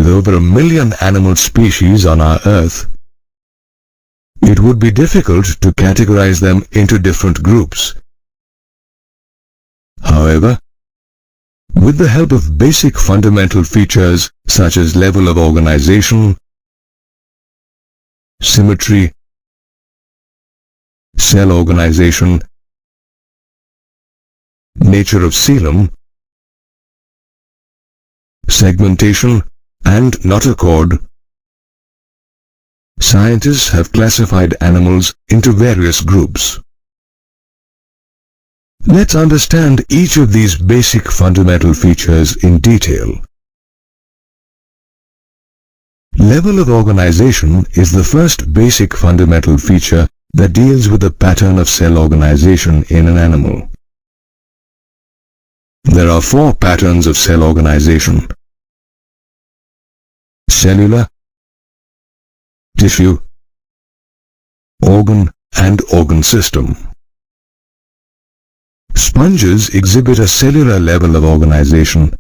over 1 million animal species on our Earth, it would be difficult to categorize them into different groups. However, with the help of basic fundamental features such as level of organization, symmetry, cell organization, nature of coelom, segmentation, and notochord, scientists have classified animals into various groups. Let's understand each of these basic fundamental features in detail. Level of organization is the first basic fundamental feature that deals with the pattern of cell organization in an animal. There are 4 patterns of cell organization: cellular, tissue, organ, and organ system. Sponges exhibit a cellular level of organization,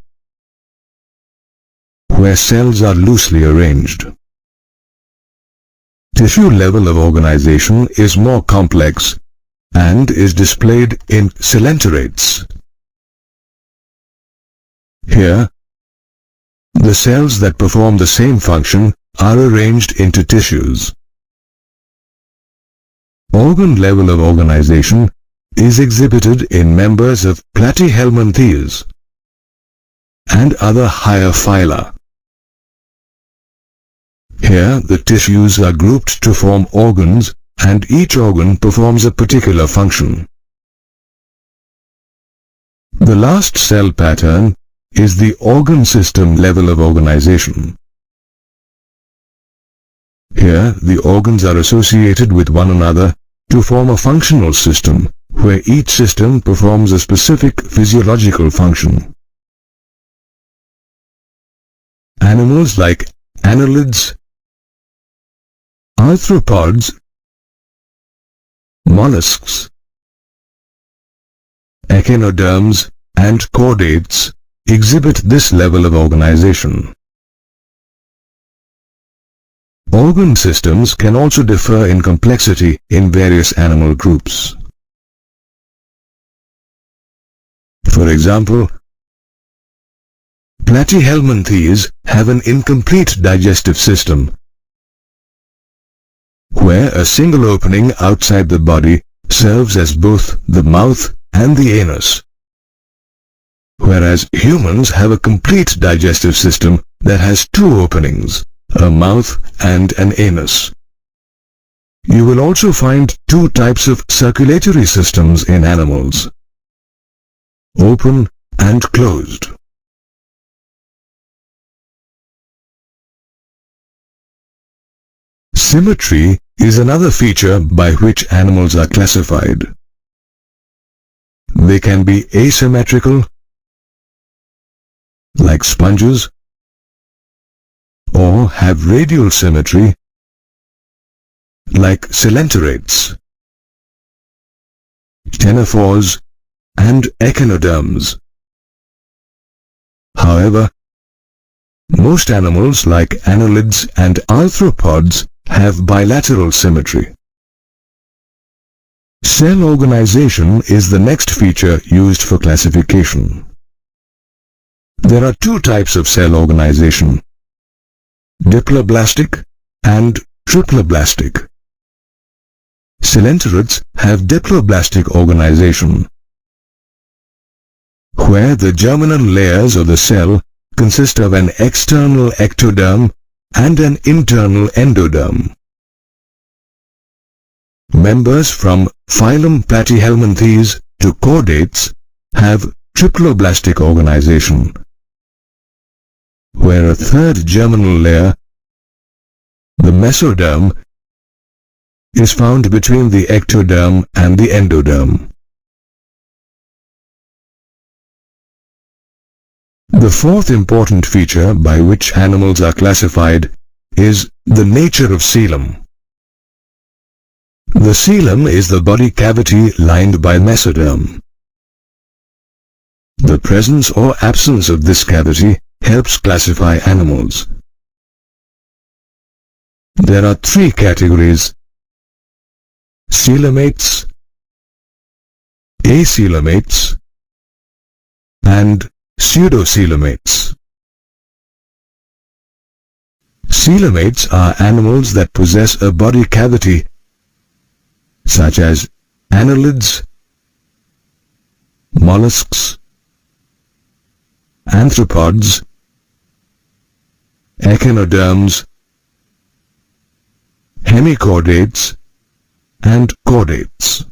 where cells are loosely arranged. Tissue level of organization is more complex and is displayed in coelenterates. Here, the cells that perform the same function are arranged into tissues. Organ level of organization is exhibited in members of platyhelminthes and other higher phyla. Here the tissues are grouped to form organs, and each organ performs a particular function. The last cell pattern is the organ system level of organization. Here the organs are associated with one another to form a functional system, where each system performs a specific physiological function. Animals like annelids, arthropods, mollusks, echinoderms, and chordates exhibit this level of organization. Organ systems can also differ in complexity in various animal groups. For example, platyhelminthes have an incomplete digestive system, where a single opening outside the body serves as both the mouth and the anus, whereas humans have a complete digestive system that has 2 openings, a mouth and an anus. You will also find 2 types of circulatory systems in animals: open and closed. Symmetry is another feature by which animals are classified. They can be asymmetrical, like sponges, or have radial symmetry, like coelenterates, ctenophores, and echinoderms. However, most animals like annelids and arthropods have bilateral symmetry. Cell organization is the next feature used for classification. There are 2 types of cell organization: diploblastic and triploblastic. Coelenterates have diploblastic organization, where the germinal layers of the cell consist of an external ectoderm and an internal endoderm. Members from phylum Platyhelminthes to chordates have triploblastic organization, where a third germinal layer, the mesoderm, is found between the ectoderm and the endoderm. The fourth important feature by which animals are classified is the nature of coelom. The coelom is the body cavity lined by mesoderm. The presence or absence of this cavity helps classify animals. There are three categories: coelomates, acoelomates, and pseudocoelomates. Coelomates are animals that possess a body cavity, such as annelids, mollusks, arthropods, echinoderms, hemichordates, and chordates.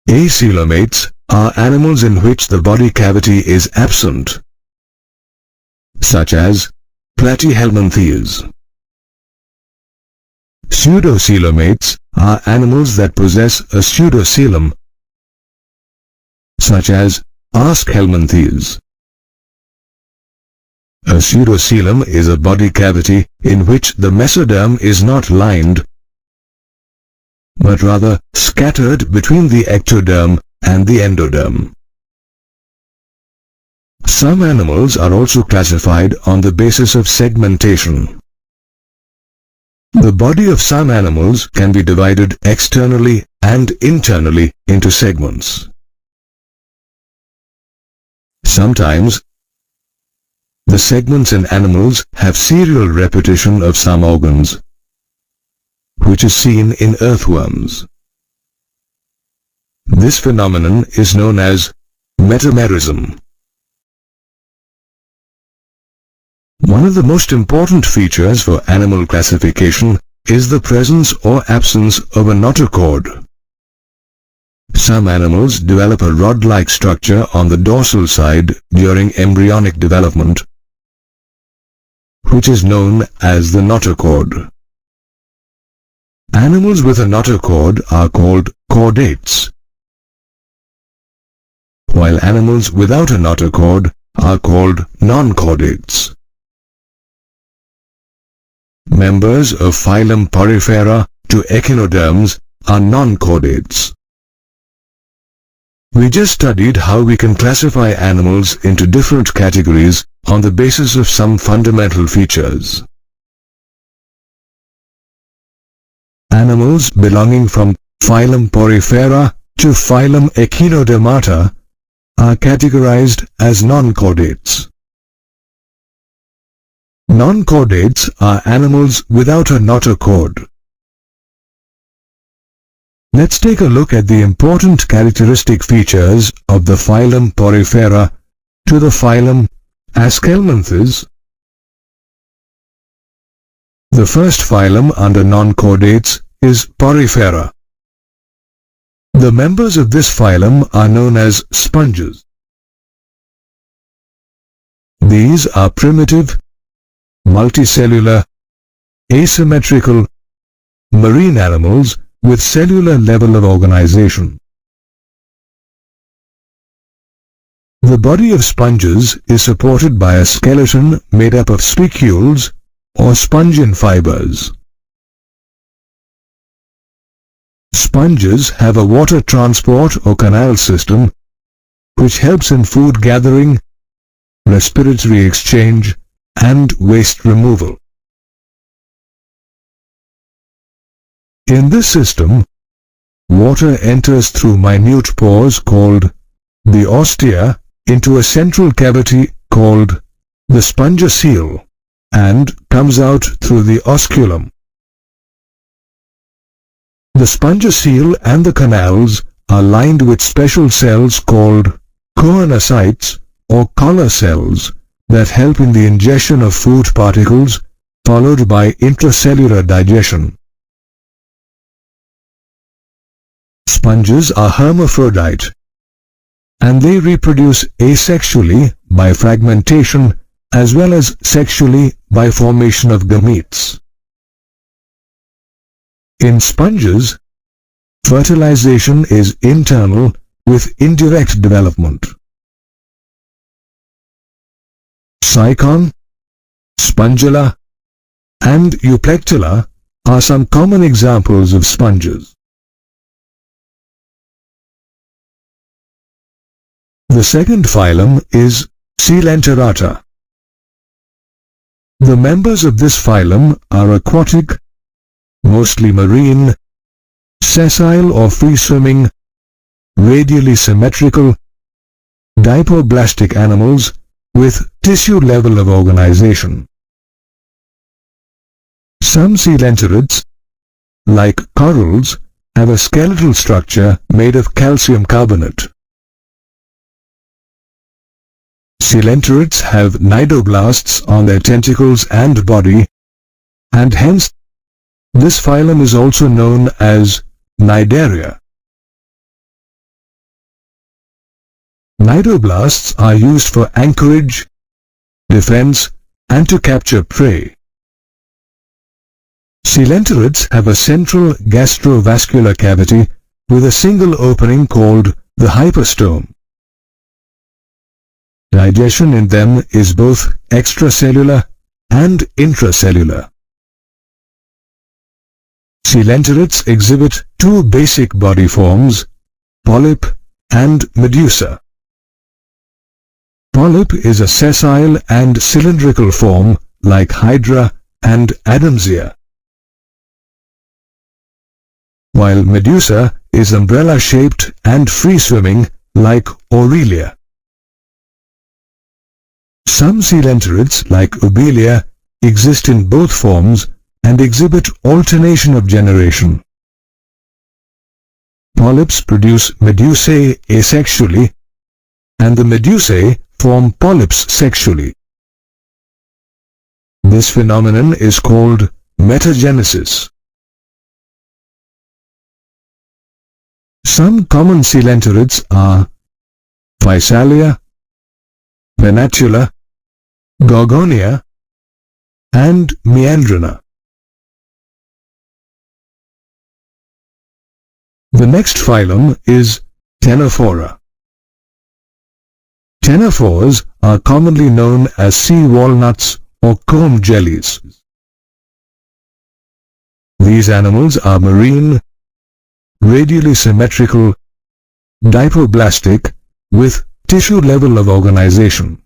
Acoelomates are animals in which the body cavity is absent, such as platyhelminthes. Pseudocoelomates are animals that possess a pseudocoelom, such as askhelminthes. A pseudocoelom is a body cavity in which the mesoderm is not lined, but rather scattered between the ectoderm and the endoderm. Some animals are also classified on the basis of segmentation. The body of some animals can be divided externally and internally into segments. Sometimes, the segments in animals have serial repetition of some organs, which is seen in earthworms. This phenomenon is known as metamerism. One of the most important features for animal classification is the presence or absence of a notochord. Some animals develop a rod-like structure on the dorsal side during embryonic development, which is known as the notochord. Animals with a notochord are called chordates, while animals without a notochord are called non-chordates. Members of phylum Porifera to echinoderms are non-chordates. We just studied how we can classify animals into different categories on the basis of some fundamental features. Animals belonging from phylum Porifera to phylum Echinodermata are categorized as non-chordates. Non-chordates are animals without a notochord. Let's take a look at the important characteristic features of the phylum Porifera to the phylum Aschelminthes. The first phylum under non-chordates is Porifera. The members of this phylum are known as sponges. These are primitive, multicellular, asymmetrical, marine animals with cellular level of organization. The body of sponges is supported by a skeleton made up of spicules or spongin fibers. Sponges have a water transport or canal system which helps in food gathering, respiratory exchange, and waste removal. In this system, water enters through minute pores called the ostia into a central cavity called the spongocoel and comes out through the osculum. The spongocoel and the canals are lined with special cells called choanocytes or collar cells that help in the ingestion of food particles, followed by intracellular digestion. Sponges are hermaphrodite, and they reproduce asexually by fragmentation as well as sexually by formation of gametes. In sponges, fertilization is internal with indirect development. Cycon, spongula, and euplectula are some common examples of sponges. The second phylum is Coelenterata. The members of this phylum are aquatic, mostly marine, sessile or free-swimming, radially symmetrical, dipoblastic animals with tissue level of organization. Some coelenterids, like corals, have a skeletal structure made of calcium carbonate. Coelenterids have cnidoblasts on their tentacles and body, and hence this phylum is also known as Cnidaria. Cnidoblasts are used for anchorage, defense, and to capture prey. Coelenterids have a central gastrovascular cavity with a single opening called the hyperstome. Digestion in them is both extracellular and intracellular. Coelenterids exhibit two basic body forms, polyp and medusa. Polyp is a sessile and cylindrical form like hydra and adamsia, while medusa is umbrella-shaped and free-swimming like aurelia. Some coelenterids, like Ubelia, exist in both forms and exhibit alternation of generation. Polyps produce medusae asexually, and the medusae form polyps sexually. This phenomenon is called metagenesis. Some common coelenterids are Physalia, Venatula, Gorgonia, and Meandrina. The next phylum is Ctenophora. Ctenophores are commonly known as sea walnuts or comb jellies. These animals are marine, radially symmetrical, dipoblastic, with tissue level of organization.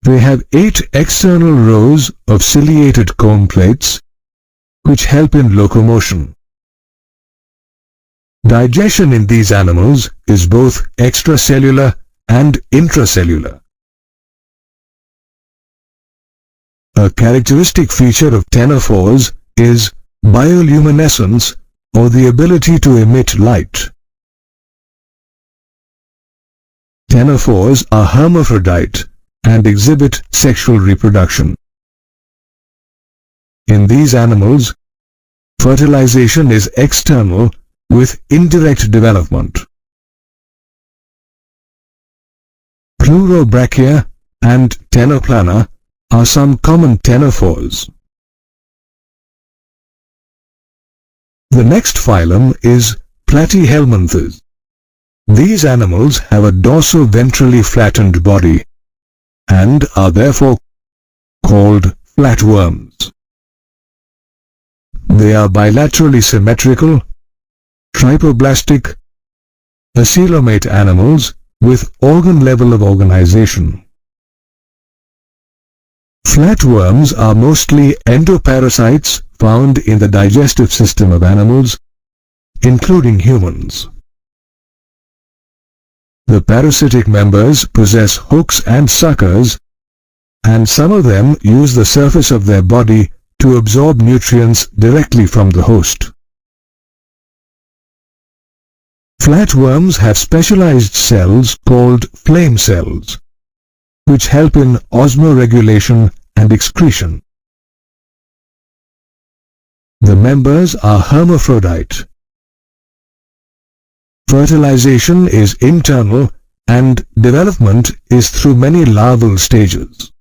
They have 8 external rows of ciliated comb plates, which help in locomotion. Digestion in these animals is both extracellular and intracellular. A characteristic feature of ctenophores is bioluminescence, or the ability to emit light. Ctenophores are hermaphrodite and exhibit sexual reproduction. In these animals, fertilization is external with indirect development. Pleurobrachia and Ctenoplana are some common ctenophores. The next phylum is Platyhelminthes. These animals have a dorso-ventrally flattened body and are therefore called flatworms. They are bilaterally symmetrical, tripoblastic, acoelomate animals with organ level of organization. Flatworms are mostly endoparasites found in the digestive system of animals, including humans. The parasitic members possess hooks and suckers, and some of them use the surface of their body to absorb nutrients directly from the host. Flatworms have specialized cells called flame cells, which help in osmoregulation and excretion. The members are hermaphrodite. Fertilization is internal and development is through many larval stages.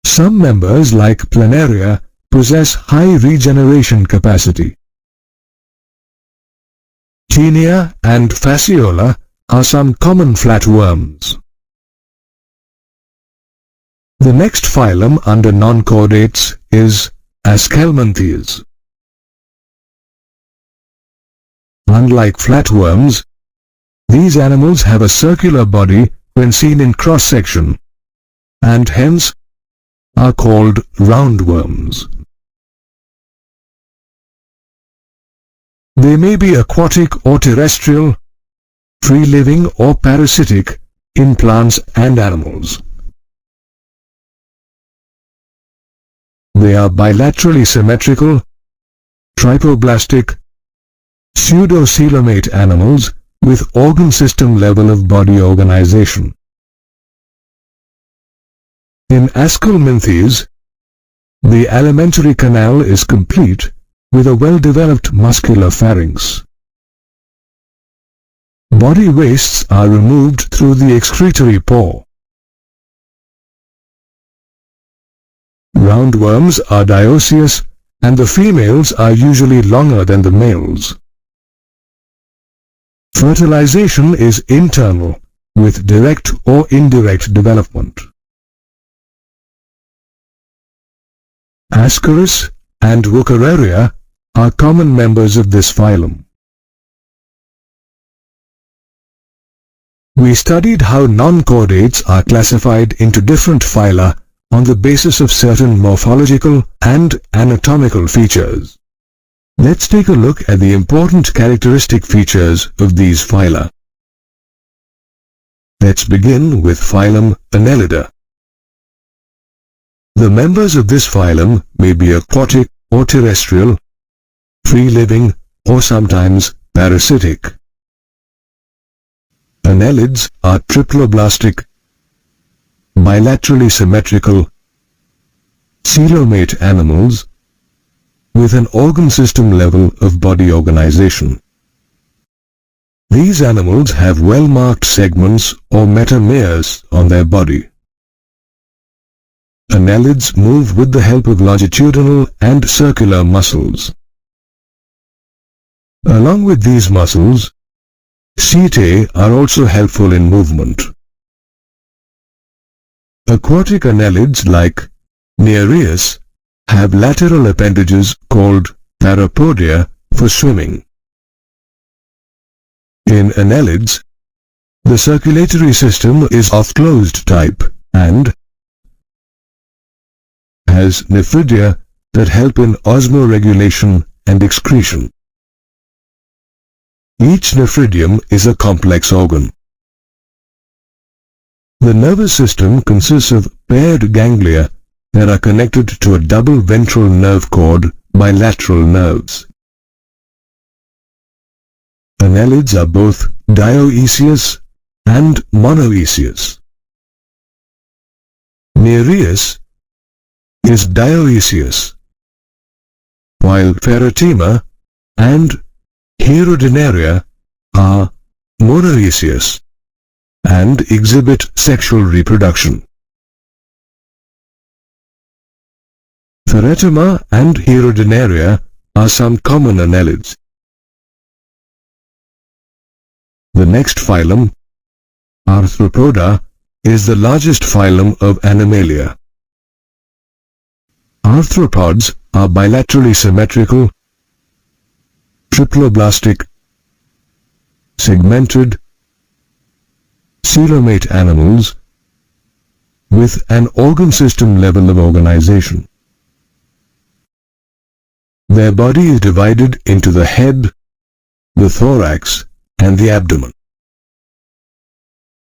Some members, like Planaria, possess high regeneration capacity. Taenia and Fasciola are some common flatworms. The next phylum under non-chordates is Aschelminthes. Unlike flatworms, these animals have a circular body when seen in cross-section, and hence are called roundworms. They may be aquatic or terrestrial, free-living or parasitic in plants and animals. They are bilaterally symmetrical, tripoblastic, pseudocoelomate animals with organ system level of body organization. In Ascomynthes, the alimentary canal is complete with a well-developed muscular pharynx. Body wastes are removed through the excretory pore. Roundworms are dioecious, and the females are usually longer than the males. Fertilization is internal, with direct or indirect development. Ascaris and Wuchereria are common members of this phylum. We studied how non-chordates are classified into different phyla on the basis of certain morphological and anatomical features. Let's take a look at the important characteristic features of these phyla. Let's begin with phylum Annelida. The members of this phylum may be aquatic or terrestrial, free-living or sometimes parasitic. Annelids are triploblastic, bilaterally symmetrical, coelomate animals with an organ system level of body organization. These animals have well-marked segments or metameres on their body. Annelids move with the help of longitudinal and circular muscles. Along with these muscles, setae are also helpful in movement. Aquatic annelids like Nereus have lateral appendages called parapodia for swimming. In annelids, the circulatory system is of closed type and has nephridia that help in osmoregulation and excretion. Each nephridium is a complex organ. The nervous system consists of paired ganglia that are connected to a double ventral nerve cord by lateral nerves. Annelids are both dioecious and monoecious. Nereus is dioecious, while Ferrotima and Herodinaria are monoecious and exhibit sexual reproduction. Ferretima and Herodinaria are some common annelids. The next phylum, Arthropoda, is the largest phylum of Animalia. Arthropods are bilaterally symmetrical, triploblastic, segmented, coelomate animals with an organ system level of organization. Their body is divided into the head, the thorax, and the abdomen.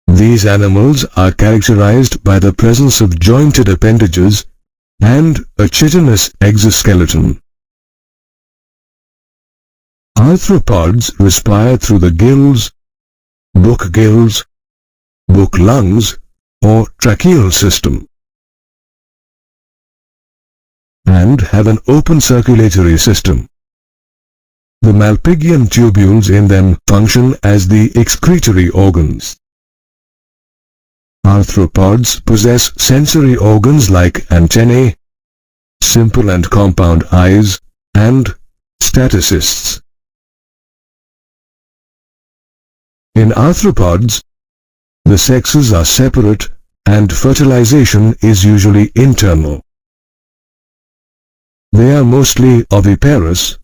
These animals are characterized by the presence of jointed appendages and a chitinous exoskeleton. Arthropods respire through the gills, book lungs, or tracheal system, and have an open circulatory system. The Malpighian tubules in them function as the excretory organs. Arthropods possess sensory organs like antennae, simple and compound eyes, and statocysts. In arthropods, the sexes are separate and fertilization is usually internal. They are mostly oviparous,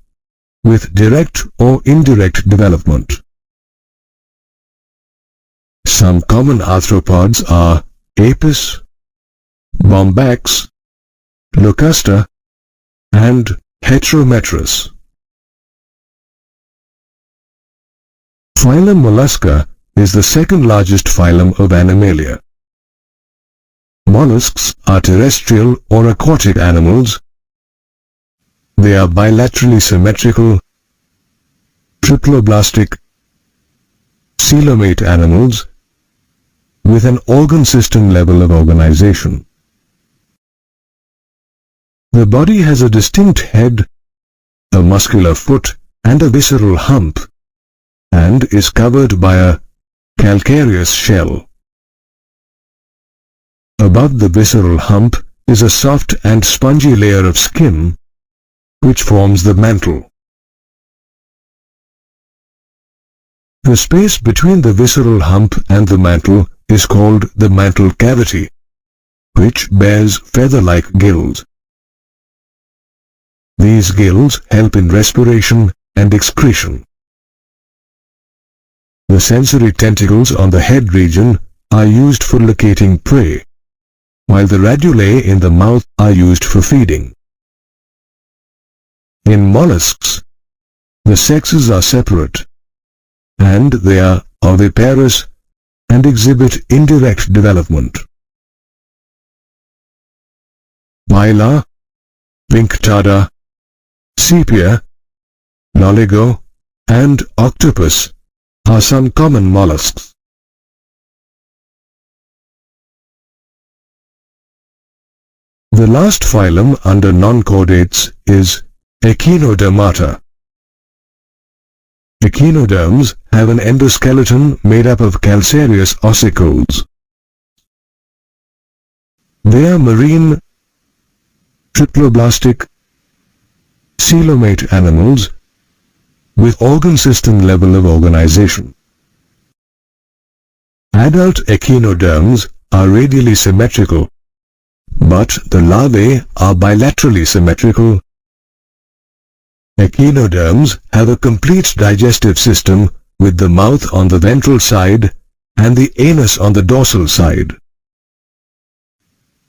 with direct or indirect development. Some common arthropods are Apis, Bombax, Locusta, and Heterometrus. Phylum Mollusca is the second largest phylum of Animalia. Mollusks are terrestrial or aquatic animals. They are bilaterally symmetrical, triploblastic, coelomate animals with an organ system level of organization. The body has a distinct head, a muscular foot, and a visceral hump, and is covered by a calcareous shell. Above the visceral hump is a soft and spongy layer of skin, which forms the mantle. The space between the visceral hump and the mantle is called the mantle cavity, which bears feather-like gills. These gills help in respiration and excretion. The sensory tentacles on the head region are used for locating prey, while the radulae in the mouth are used for feeding. In mollusks, the sexes are separate, and they are oviparous and exhibit indirect development. Phyla, Pinctada, Sepia, Loligo, and Octopus are some common mollusks. The last phylum under non-chordates is Echinodermata. Echinoderms have an endoskeleton made up of calcareous ossicles. They are marine, triploblastic, coelomate animals with organ system level of organization. Adult echinoderms are radially symmetrical, but the larvae are bilaterally symmetrical. Echinoderms have a complete digestive system with the mouth on the ventral side and the anus on the dorsal side.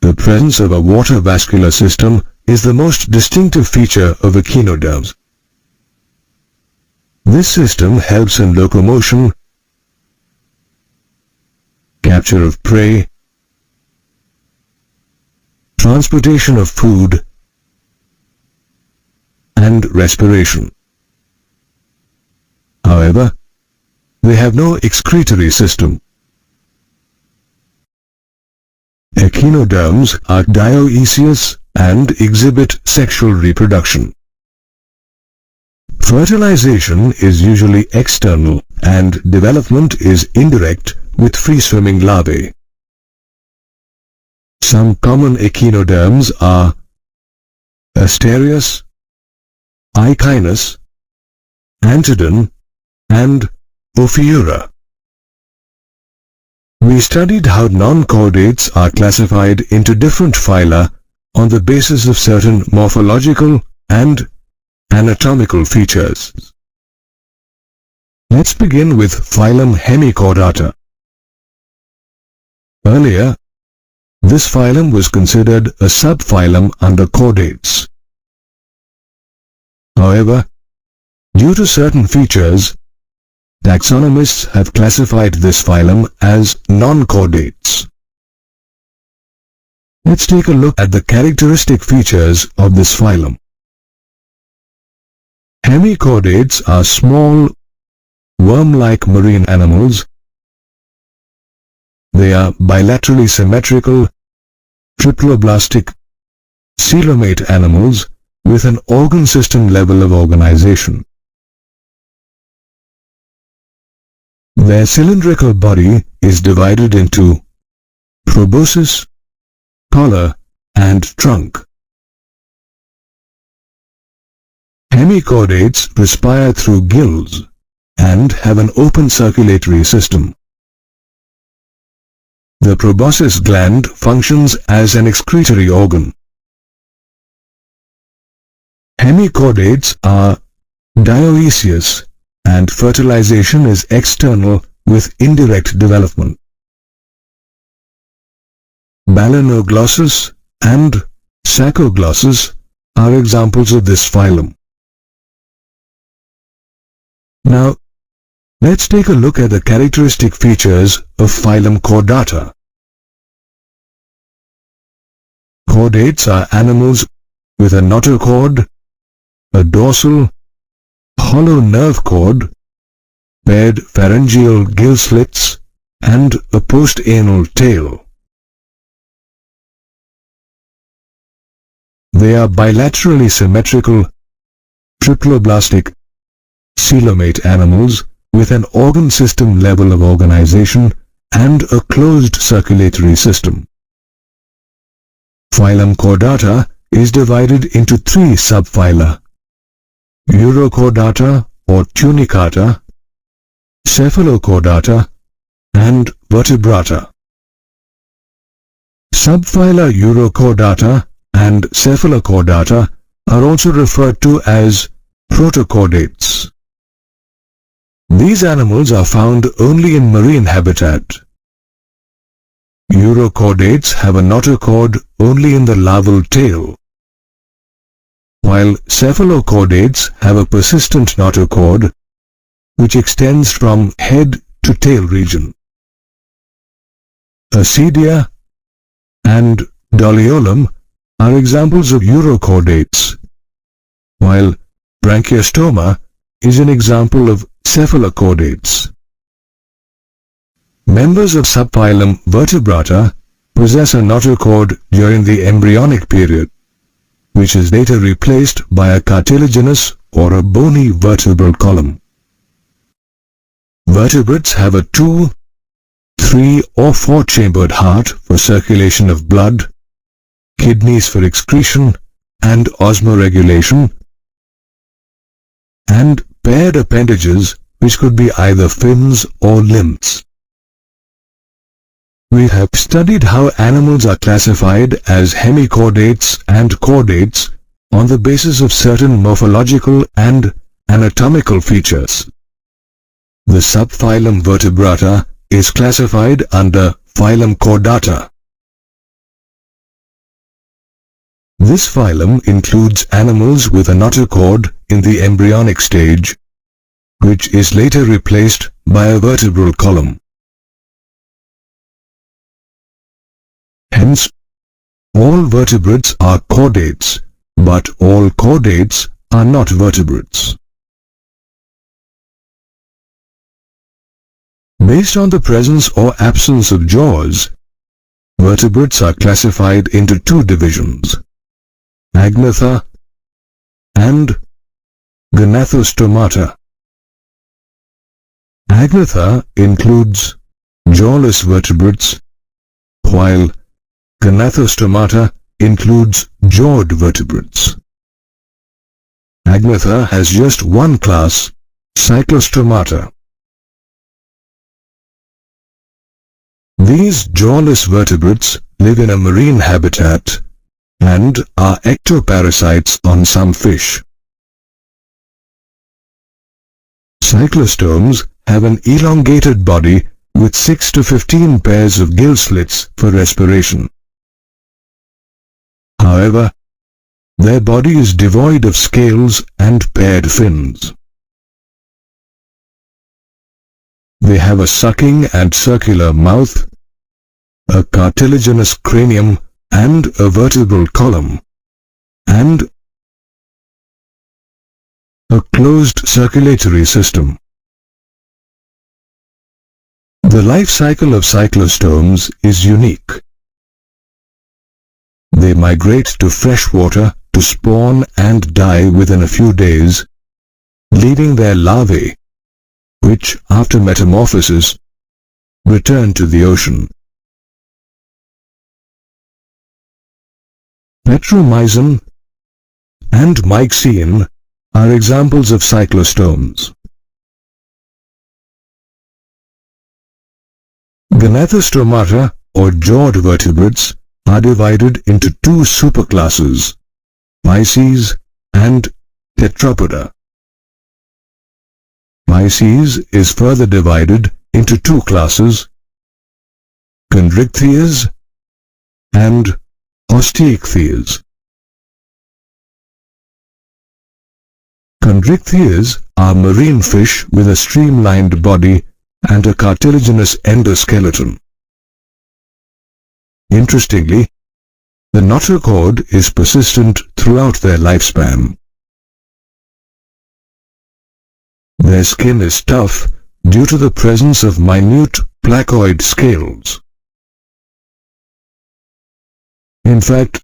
The presence of a water vascular system is the most distinctive feature of echinoderms. This system helps in locomotion, capture of prey, transportation of food, and respiration. However, they have no excretory system. Echinoderms are dioecious and exhibit sexual reproduction. Fertilization is usually external and development is indirect with free-swimming larvae. Some common echinoderms are Asterias, Ichinus, Antodon, and Ophiura. We studied how non-chordates are classified into different phyla on the basis of certain morphological and anatomical features. Let's begin with phylum Hemichordata. Earlier, this phylum was considered a subphylum under chordates. However, due to certain features, taxonomists have classified this phylum as non-chordates. Let's take a look at the characteristic features of this phylum. Hemichordates are small, worm-like marine animals. They are bilaterally symmetrical, triploblastic, coelomate animals with an organ system level of organization. Their cylindrical body is divided into proboscis, collar, and trunk. Hemichordates respire through gills and have an open circulatory system. The proboscis gland functions as an excretory organ. Hemichordates are dioecious and fertilization is external with indirect development. Balanoglossus and Saccoglossus are examples of this phylum. Now, let's take a look at the characteristic features of phylum Chordata. Chordates are animals with a notochord, a dorsal, hollow nerve cord, paired pharyngeal gill slits, and a postanal tail. They are bilaterally symmetrical, triploblastic, coelomate animals with an organ system level of organization and a closed circulatory system. Phylum Chordata is divided into three subphyla: Urochordata or Tunicata, Cephalochordata, and Vertebrata. Subphyla Urochordata and Cephalochordata are also referred to as protochordates. These animals are found only in marine habitat. Urochordates have a notochord only in the larval tail, while cephalochordates have a persistent notochord which extends from head to tail region. Ascidia and Doliolum are examples of urochordates, while Branchiostoma is an example of cephalochordates. Members of subphylum Vertebrata possess a notochord during the embryonic period, which is later replaced by a cartilaginous or a bony vertebral column. Vertebrates have a 2, 3 or 4-chambered heart for circulation of blood, kidneys for excretion and osmoregulation, and paired appendages which could be either fins or limbs. We have studied how animals are classified as hemichordates and chordates on the basis of certain morphological and anatomical features. The subphylum Vertebrata is classified under phylum Chordata. This phylum includes animals with a notochord in the embryonic stage, which is later replaced by a vertebral column. Hence, all vertebrates are chordates, but all chordates are not vertebrates. Based on the presence or absence of jaws, vertebrates are classified into two divisions: Agnatha and Gnathostomata. Agnatha includes jawless vertebrates, while Gnathostomata includes jawed vertebrates. Agnatha has just one class, Cyclostomata. These jawless vertebrates live in a marine habitat and are ectoparasites on some fish. Cyclostomes have an elongated body with 6 to 15 pairs of gill slits for respiration. However, their body is devoid of scales and paired fins. They have a sucking and circular mouth, a cartilaginous cranium and a vertebral column, and a closed circulatory system. The life cycle of cyclostomes is unique. They migrate to fresh water to spawn and die within a few days, leaving their larvae, which, after metamorphosis, return to the ocean. Petromyzon and Myxean are examples of cyclostomes. Gnathostomata or jawed vertebrates are divided into two superclasses, Myces and Tetrapoda. Myces is further divided into two classes: chondrichthyes and osteichthyes. Chondrichthyes are marine fish with a streamlined body and a cartilaginous endoskeleton. Interestingly, the notochord is persistent throughout their lifespan. Their skin is tough due to the presence of minute placoid scales. In fact,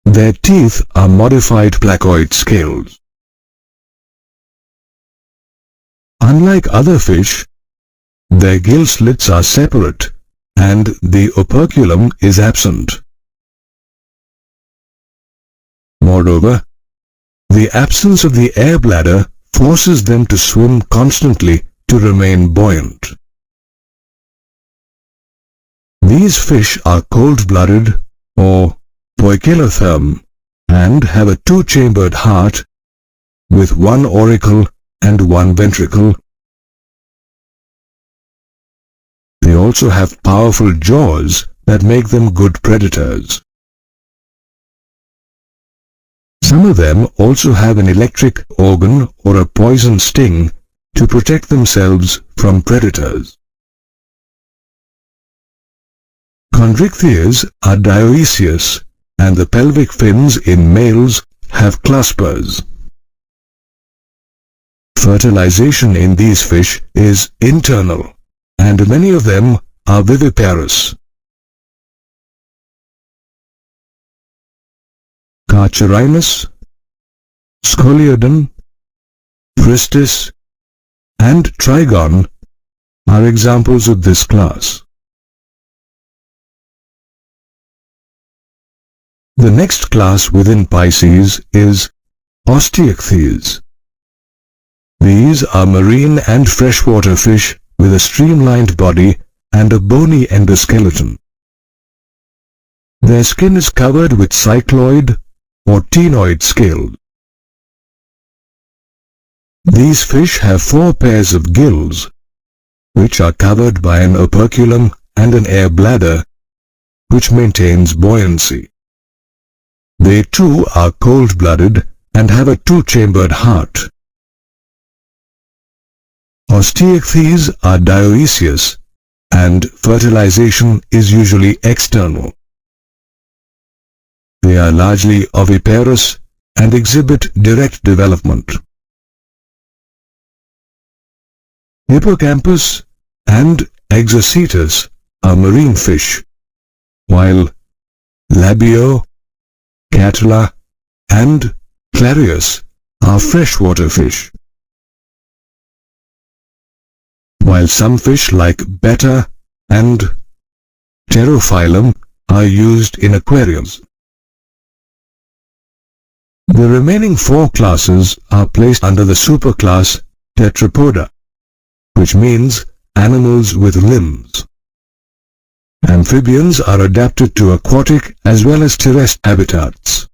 their teeth are modified placoid scales. Unlike other fish, their gill slits are separate and the operculum is absent. Moreover, the absence of the air bladder forces them to swim constantly to remain buoyant. These fish are cold-blooded or poikilotherm and have a two-chambered heart with one auricle and one ventricle. They also have powerful jaws that make them good predators. Some of them also have an electric organ or a poison sting to protect themselves from predators. Chondrichthyes are dioecious, and the pelvic fins in males have claspers. Fertilization in these fish is internal, and many of them are viviparous. Carcharinus, Scoliodon, Pristis, and Trigon are examples of this class. The next class within Pisces is osteichthyes. These are marine and freshwater fish with a streamlined body and a bony endoskeleton. Their skin is covered with cycloid or ctenoid scales. These fish have 4 pairs of gills, which are covered by an operculum and an air bladder, which maintains buoyancy. They too are cold-blooded and have a two-chambered heart. Osteichthyes are dioecious, and fertilization is usually external. They are largely oviparous and exhibit direct development. Hippocampus and Exocetus are marine fish, while Labeo, Catula, and Clarius are freshwater fish. While some fish like Betta and Pterophyllum are used in aquariums. The remaining 4 classes are placed under the superclass Tetrapoda, which means animals with limbs. Amphibians are adapted to aquatic as well as terrestrial habitats.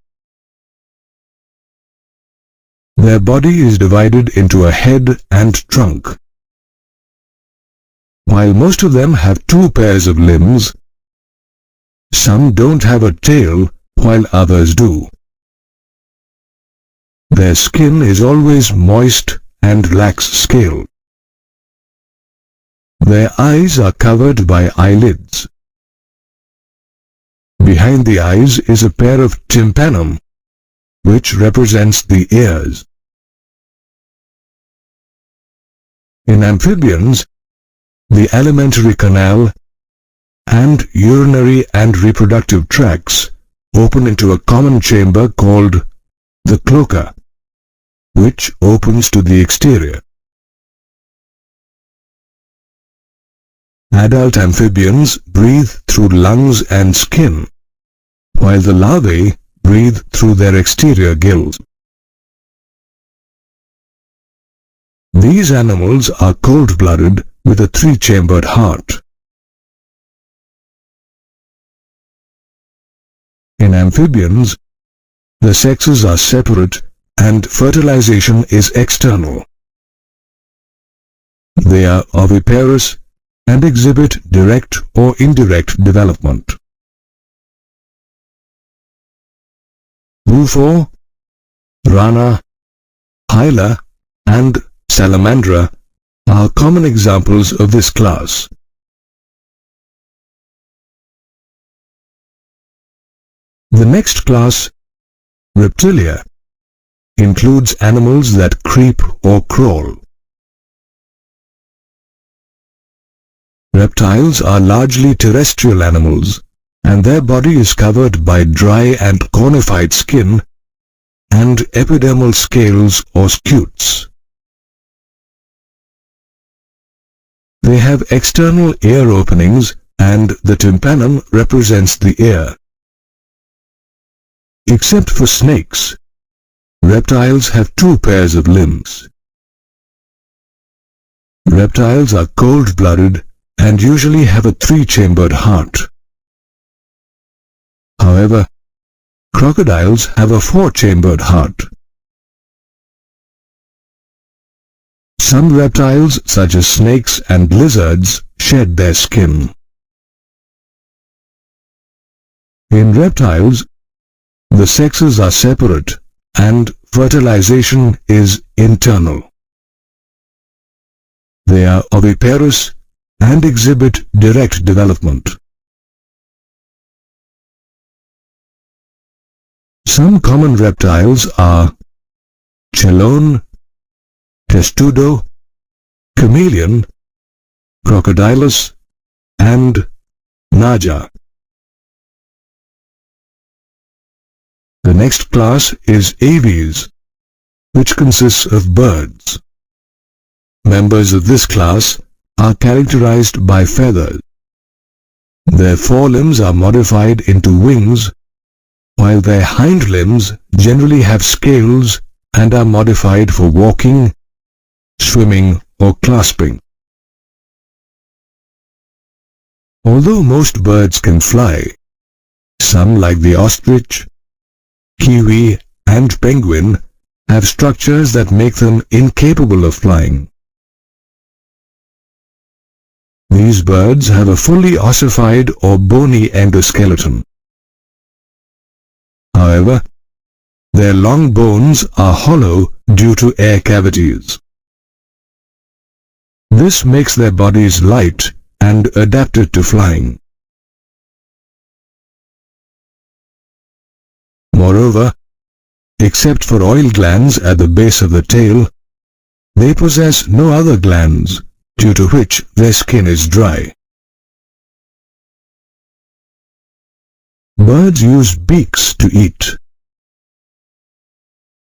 Their body is divided into a head and trunk. While most of them have 2 pairs of limbs, some don't have a tail while others do. Their skin is always moist and lacks scale. Their eyes are covered by eyelids. Behind the eyes is a pair of tympanum, which represents the ears. In amphibians, the alimentary canal and urinary and reproductive tracts open into a common chamber called the cloaca, which opens to the exterior. Adult amphibians breathe through lungs and skin, while the larvae breathe through their exterior gills. These animals are cold-blooded with a 3-chambered heart. In amphibians, the sexes are separate and fertilization is external. They are oviparous and exhibit direct or indirect development. Bufo, rana, hyla, and salamandra are common examples of this class. The next class, Reptilia, includes animals that creep or crawl. Reptiles are largely terrestrial animals, and their body is covered by dry and cornified skin and epidermal scales or scutes. They have external ear openings, and the tympanum represents the ear. Except for snakes, reptiles have two pairs of limbs. Reptiles are cold-blooded and usually have a three-chambered heart. However, crocodiles have a four-chambered heart. Some reptiles, such as snakes and lizards, shed their skin. In reptiles, the sexes are separate and fertilization is internal. They are oviparous and exhibit direct development. Some common reptiles are chelone, testudo, chameleon, crocodilus, and naja. The next class is aves, which consists of birds. Members of this class are characterized by feathers. Their forelimbs are modified into wings, while their hind limbs generally have scales and are modified for walking, swimming, or clasping. Although most birds can fly, some like the ostrich, kiwi, and penguin have structures that make them incapable of flying. These birds have a fully ossified or bony endoskeleton. However, their long bones are hollow due to air cavities. This makes their bodies light and adapted to flying. Moreover, except for oil glands at the base of the tail, they possess no other glands, due to which their skin is dry. Birds use beaks to eat.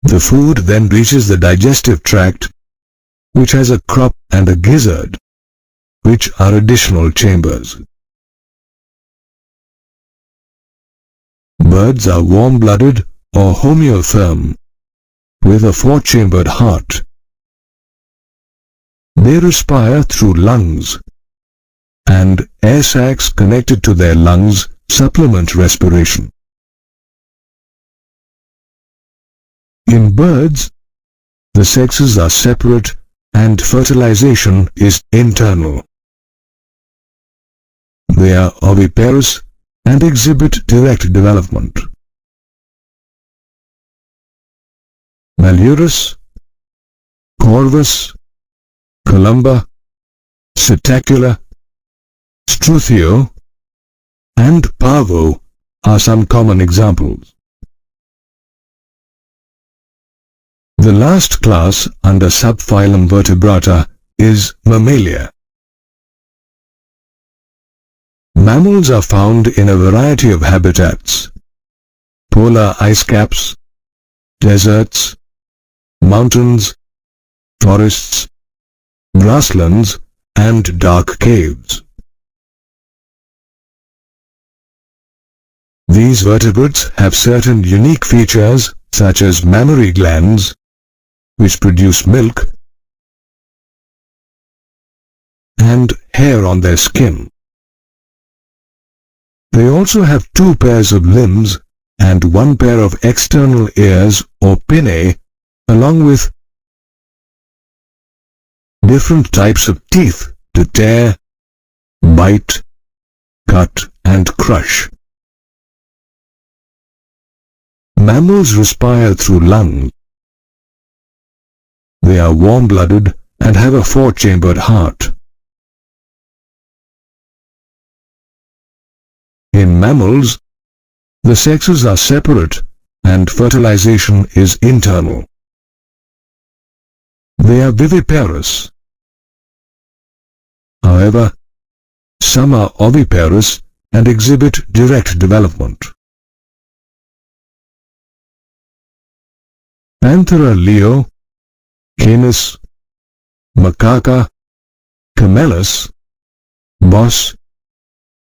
The food then reaches the digestive tract, which has a crop and a gizzard, which are additional chambers. Birds are warm-blooded or homeotherm, with a four-chambered heart. They respire through lungs, and air sacs connected to their lungs supplement respiration. In birds, the sexes are separate and fertilization is internal. They are oviparous and exhibit direct development. Malurus, Corvus, Columba, Psittacula, Struthio, and Pavo are some common examples. The last class under subphylum Vertebrata is Mammalia. Mammals are found in a variety of habitats: polar ice caps, deserts, mountains, forests, grasslands, and dark caves. These vertebrates have certain unique features such as mammary glands, which produce milk, and hair on their skin. They also have two pairs of limbs and one pair of external ears or pinnae, along with different types of teeth to tear, bite, cut and crush. Mammals respire through lungs. They are warm-blooded and have a four-chambered heart. In mammals, the sexes are separate and fertilization is internal. They are viviparous. However, some are oviparous and exhibit direct development. Panthera leo, Canis, Macaca, Camelus, Bos,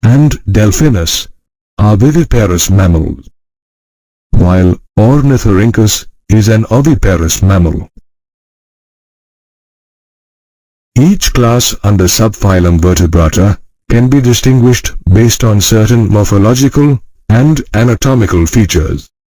and Delphinus are viviparous mammals, while Ornithorhynchus is an oviparous mammal. Each class under subphylum Vertebrata can be distinguished based on certain morphological and anatomical features.